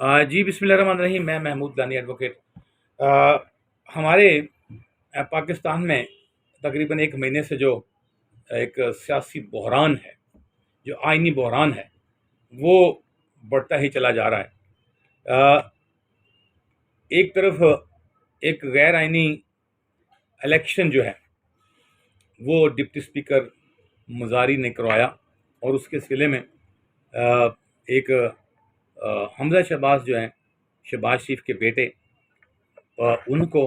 جی बिस्मिल्लाहिर्रहमानिर्रहीम। मैं महमूद दानी एडवोकेट। आ, हमारे पाकिस्तान में तकरीबन एक महीने से जो एक सियासी बहरान है, जो आइनी बहरान है, वो बढ़ता ही चला जा रहा है। एक तरफ एक गैर आइनी इलेक्शन जो है वो डिप्टी स्पीकर मज़ारी ने करवाया, और उसके सिले में एक हमजा शहबाज जो हैं, शहबाज शरीफ के बेटे, उनको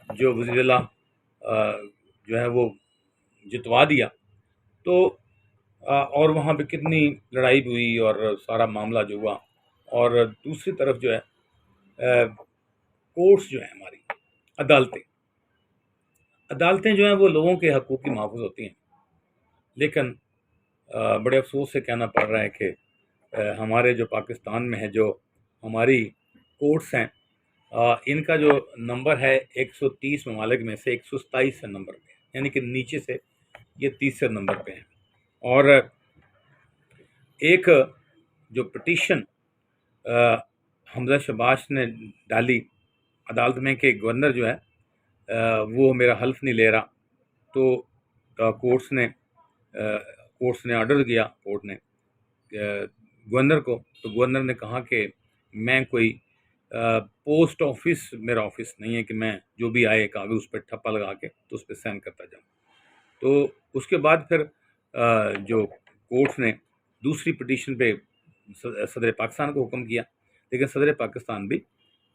जो वज़ीर-ए-आला जो है वो जितवा दिया। तो और वहाँ पे कितनी लड़ाई भी हुई और सारा मामला जो हुआ। और दूसरी तरफ जो है कोर्ट्स जो हैं, हमारी अदालतें अदालतें जो हैं वो लोगों के हकूक़ की महफ़ूज़ होती हैं, लेकिन बड़े अफसोस से कहना पड़ रहा है कि हमारे जो पाकिस्तान में है, जो हमारी कोर्ट्स हैं, इनका जो नंबर है 130 ममालिक में से 127 नंबर पे है, यानी कि नीचे से ये तीसरे नंबर पे हैं। और एक जो पिटीशन हमजा शहबाज ने डाली अदालत में कि गवर्नर जो है वो मेरा हल्फ नहीं ले रहा, तो कोर्ट्स ने ऑर्डर किया, कोर्ट ने गवर्नर को। तो गवर्नर ने कहा कि मैं कोई पोस्ट ऑफिस, मेरा ऑफिस नहीं है कि मैं जो भी आए कागज उस पर ठप्पा लगा के तो उस पर साइन करता जाऊँ। तो उसके बाद फिर जो कोर्ट ने दूसरी पिटीशन पे सदर पाकिस्तान को हुक्म किया, लेकिन सदर पाकिस्तान भी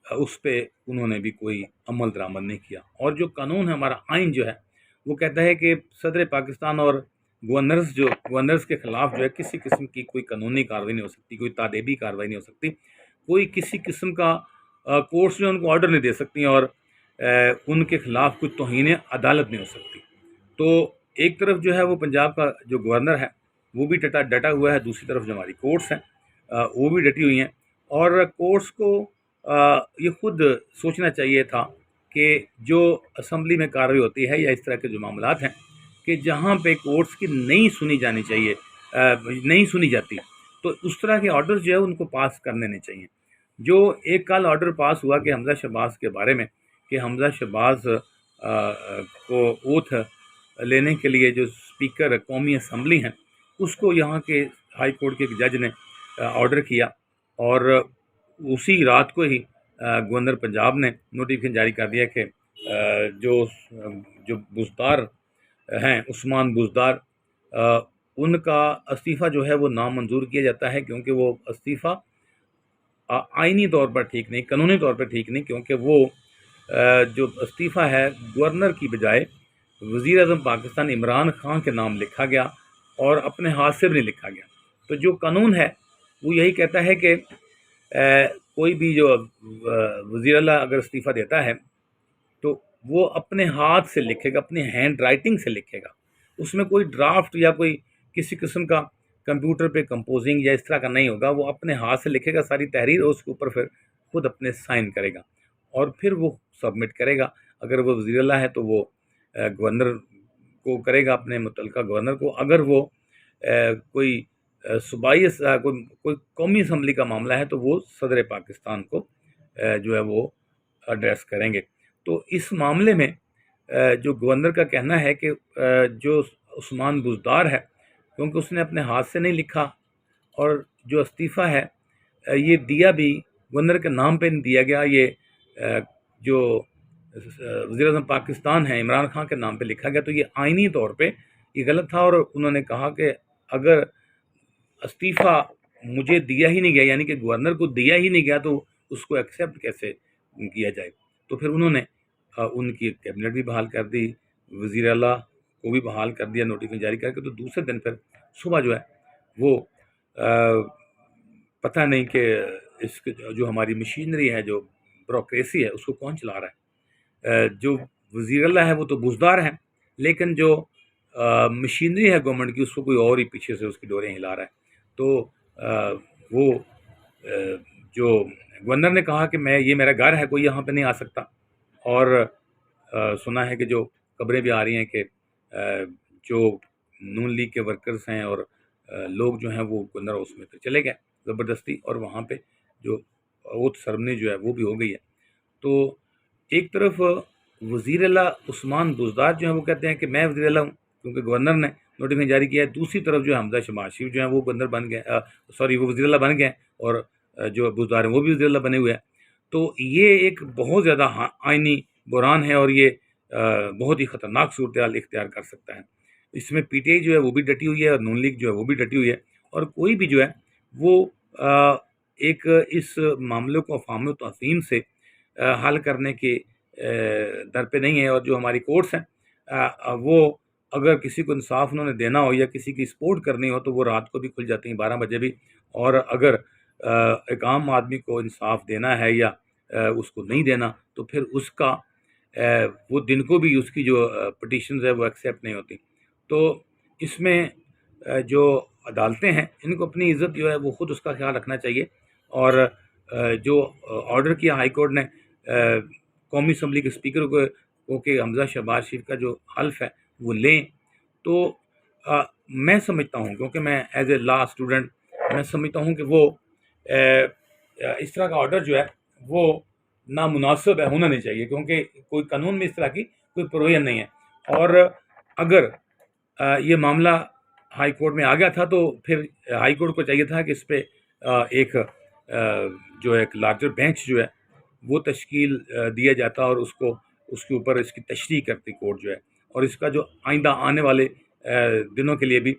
उस पर उन्होंने भी कोई अमल दरामद नहीं किया। और जो कानून है, हमारा आइन जो है, वो कहता है कि सदर पाकिस्तान और गवर्नर्स के ख़िलाफ़ जो है किसी किस्म की कोई कानूनी कार्रवाई नहीं हो सकती, कोई तादेबी कार्रवाई नहीं हो सकती, कोई किसी किस्म का कोर्ट्स जो उनको ऑर्डर नहीं दे सकती, और उनके ख़िलाफ़ कोई तौहीन अदालत नहीं हो सकती। तो एक तरफ जो है वो पंजाब का जो गवर्नर है वो भी डटा हुआ है, दूसरी तरफ जो हमारी कोर्ट्स हैं वो भी डटी हुई हैं। और कोर्ट्स को ये खुद सोचना चाहिए था कि जो असम्बली में कार्रवाई होती है या इस तरह के जो मामलात हैं, कि जहाँ पे कोर्ट्स की नहीं सुनी जानी चाहिए, नहीं सुनी जाती, तो उस तरह के ऑर्डर जो है उनको पास करने नहीं चाहिए। जो एक कल ऑर्डर पास हुआ कि हमजा शहबाज के बारे में, कि हमजा शहबाज को ओथ लेने के लिए जो स्पीकर कौमी असम्बली हैं, उसको यहाँ के हाई कोर्ट के एक जज ने ऑर्डर किया, और उसी रात को ही गवर्नर पंजाब ने नोटिफिकेशन जारी कर दिया कि जो बुज़दार हैं, उस्मान बुज़दार, उनका इस्तीफ़ा जो है वो नामंजूर किया जाता है, क्योंकि वो इस्तीफ़ा आइनी तौर पर ठीक नहीं, कानूनी तौर पर ठीक नहीं, क्योंकि वो जो इस्तीफ़ा है गवर्नर की बजाय वज़ीर आज़म पाकिस्तान इमरान खान के नाम लिखा गया, और अपने हाथ से भी नहीं लिखा गया। तो जो कानून है वो यही कहता है कि कोई भी जो वज़ीर-ए-आला अगर इस्तीफ़ा देता है तो वो अपने हाथ से लिखेगा, अपनी हैंड राइटिंग से लिखेगा, उसमें कोई ड्राफ्ट या कोई किसी किस्म का कंप्यूटर पे कंपोजिंग या इस तरह का नहीं होगा। वो अपने हाथ से लिखेगा सारी तहरीर, और उसके ऊपर फिर खुद अपने साइन करेगा, और फिर वो सबमिट करेगा। अगर वो वज़ीर-ए-आला है तो वो गवर्नर को करेगा, अपने मुतल्लिका गवर्नर को। अगर वो कोई सूबाई कोई कौमी असम्बली का मामला है तो वो सदर पाकिस्तान को जो है वो एड्रेस करेंगे। तो इस मामले में जो गवर्नर का कहना है कि जो उस्मान बुज़दार है, क्योंकि उसने अपने हाथ से नहीं लिखा, और जो इस्तीफ़ा है ये दिया भी गवर्नर के नाम पे नहीं दिया गया, ये जो वज़ीर आज़म पाकिस्तान है इमरान खान के नाम पे लिखा गया, तो ये आइनी तौर पे ये गलत था। और उन्होंने कहा कि अगर इस्तीफ़ा मुझे दिया ही नहीं गया, यानी कि गवर्नर को दिया ही नहीं गया, तो उसको एक्सेप्ट कैसे किया जाए। तो फिर उन्होंने उनकी कैबिनेट भी बहाल कर दी, वज़ीर आला को भी बहाल कर दिया नोटिफिकेशन जारी करके। तो दूसरे दिन फिर सुबह जो है वो पता नहीं कि इसके जो हमारी मशीनरी है, जो ब्यूरोक्रेसी है, उसको कौन चला रहा है। जो वज़ीर आला है वो तो बुज़दार हैं, लेकिन जो मशीनरी है गवर्नमेंट की, उसको कोई और ही पीछे से उसकी डोरें हिला रहा है। तो वो जो गवर्नर ने कहा कि ये मेरा घर है, कोई यहाँ पे नहीं आ सकता। और सुना है कि जो खबरें भी आ रही हैं कि जो नून लीग के वर्कर्स हैं और लोग जो हैं वो गवर्नर हाउस में फिर चले गए, زبردستی، اور وہاں پہ جو اوتھ سرمنی جو ہے وہ بھی ہو گئی ہے۔ تو ایک طرف وزیر اعلیٰ عثمان بزدار جو ہیں وہ کہتے ہیں کہ میں وزیر اعلیٰ ہوں کیونکہ گورنر نے نوٹیفکیشن جاری کیا ہے، دوسری طرف جو ہے حمزہ شہباز شریف جو ہیں وہ گورنر بن گئے، وہ وزیر اعلیٰ بن گئے ہیں، اور جو بزدار ہیں وہ بھی وزیر اعلیٰ بنے ہوئے ہیں۔ تو یہ ایک بہت زیادہ آئینی بحران ہے، اور یہ بہت ہی خطرناک صورتحال اختیار کر سکتا ہے۔ اس میں پی ٹی آئی جو ہے وہ بھی ڈٹی ہوئی ہے، اور نون لیگ جو ہے وہ بھی ڈٹی ہوئی ہے، اور کوئی بھی جو ہے وہ ایک اس معاملے کو افہام و تفہیم سے حل کرنے کے در پہ نہیں ہے۔ اور جو ہماری کورٹس ہیں وہ اگر کسی کو انصاف انہوں نے دینا ہو یا کسی کی سپورٹ کرنی ہو تو وہ رات کو بھی کھل جاتی ہیں 12 بجے بھی، اور اگر ایک عام آدمی کو انصاف دینا ہے یا اس کو نہیں دینا تو پھر اس کا وہ دن کو بھی اس کی جو پٹیشنز ہے وہ ایکسیپٹ نہیں ہوتی۔ تو اس میں جو عدالتیں ہیں ان کو اپنی عزت جو ہے وہ خود اس کا خیال رکھنا چاہیے، اور جو آرڈر کیا ہائی کورٹ نے قومی اسمبلی کے اسپیکر کو کہ حمزہ شہباز شریف کا جو حلف ہے وہ لیں، تو میں سمجھتا ہوں، کیونکہ میں ایز اے لا اسٹوڈنٹ میں سمجھتا ہوں کہ وہ اس طرح کا آرڈر جو ہے وہ نامناسب ہے، ہونا نہیں چاہیے، کیونکہ کوئی قانون میں اس طرح کی کوئی پروویژن نہیں ہے۔ اور اگر یہ معاملہ ہائی کورٹ میں آ گیا تھا تو پھر ہائی کورٹ کو چاہیے تھا کہ اس پہ ایک لارجر بینچ جو ہے وہ تشکیل دیا جاتا، اور اس کے اوپر اس کی تشریح کرتی کورٹ جو ہے، اور اس کا جو آئندہ آنے والے دنوں کے لیے بھی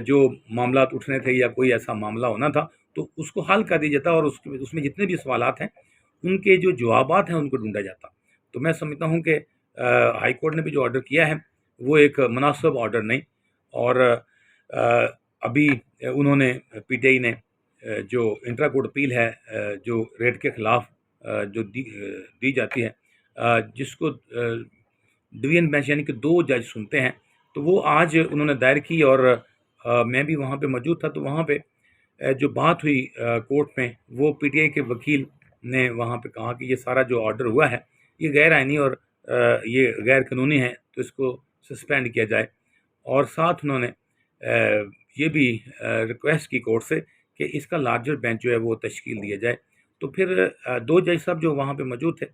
جو معاملات اٹھنے تھے یا کوئی ایسا معاملہ ہونا تھا تو اس کو حل کر دیا جاتا، اور اس میں جتنے بھی سوالات ہیں ان کے جو جوابات ہیں ان کو ڈھونڈا جاتا۔ تو میں سمجھتا ہوں کہ ہائی کورٹ نے بھی جو آرڈر کیا ہے وہ ایک مناسب آرڈر نہیں، اور ابھی انہوں نے پی ٹی آئی نے جو انٹرا کورٹ اپیل ہے جو ریٹ کے خلاف جو دی جاتی ہے، جس کو ڈویژن بینچ یعنی کہ 2 جج سنتے ہیں، تو وہ آج انہوں نے دائر کی، اور میں بھی وہاں پہ موجود تھا۔ تو وہاں پہ جو بات ہوئی کورٹ میں، وہ پی ٹی آئی کے وکیل نے وہاں پہ کہا کہ یہ سارا جو آرڈر ہوا ہے یہ غیر آئینی اور یہ غیر قانونی ہے، تو اس کو سسپینڈ کیا جائے، اور ساتھ انہوں نے یہ بھی ریکویسٹ کی کورٹ سے کہ اس کا لارجر بینچ جو ہے وہ تشکیل دیا جائے۔ تو پھر 2 جج صاحب جو وہاں پہ موجود تھے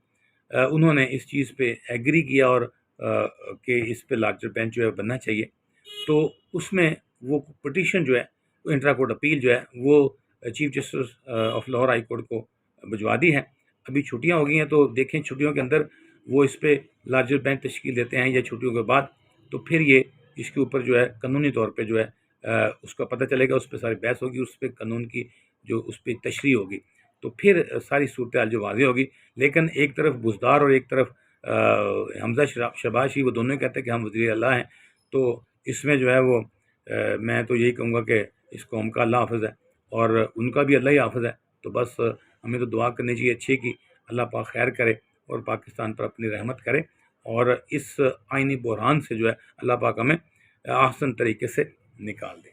انہوں نے اس چیز پہ ایگری کیا، اور کہ اس پہ لارجر بینچ جو ہے بننا چاہیے۔ تو اس میں وہ پٹیشن جو ہے وہ انٹرا کورٹ اپیل جو ہے وہ chief justice of Lahore high court کو بھجوا دی ہے۔ ابھی چھٹیاں ہو گئی ہیں، تو دیکھیں چھٹیوں کے اندر وہ اس پہ لارجر بینچ تشکیل دیتے ہیں یا چھٹیوں کے بعد، تو پھر یہ اس کے اوپر جو ہے قانونی طور پہ جو ہے اس کا پتہ چلے گا، اس پہ ساری بحث ہوگی، اس پہ قانون کی جو اس پہ تشریح ہوگی، تو پھر ساری صورتحال جو واضح ہوگی۔ لیکن ایک طرف بزدار اور ایک طرف حمزہ شہباز شریف وہ دونوں کہتے ہیں کہ ہم وزیر اعلیٰ ہیں، تو اس میں جو ہے وہ میں تو یہی کہوں گا کہ اس قوم کا اللہ حافظ ہے اور ان کا بھی اللہ ہی حافظ ہے۔ تو بس ہمیں تو دعا کرنی چاہیے اچھی کی اللہ پاک خیر کرے اور پاکستان پر اپنی رحمت کرے، اور اس آئینی بحران سے جو ہے اللہ پاک ہمیں احسن طریقے سے نکال دے۔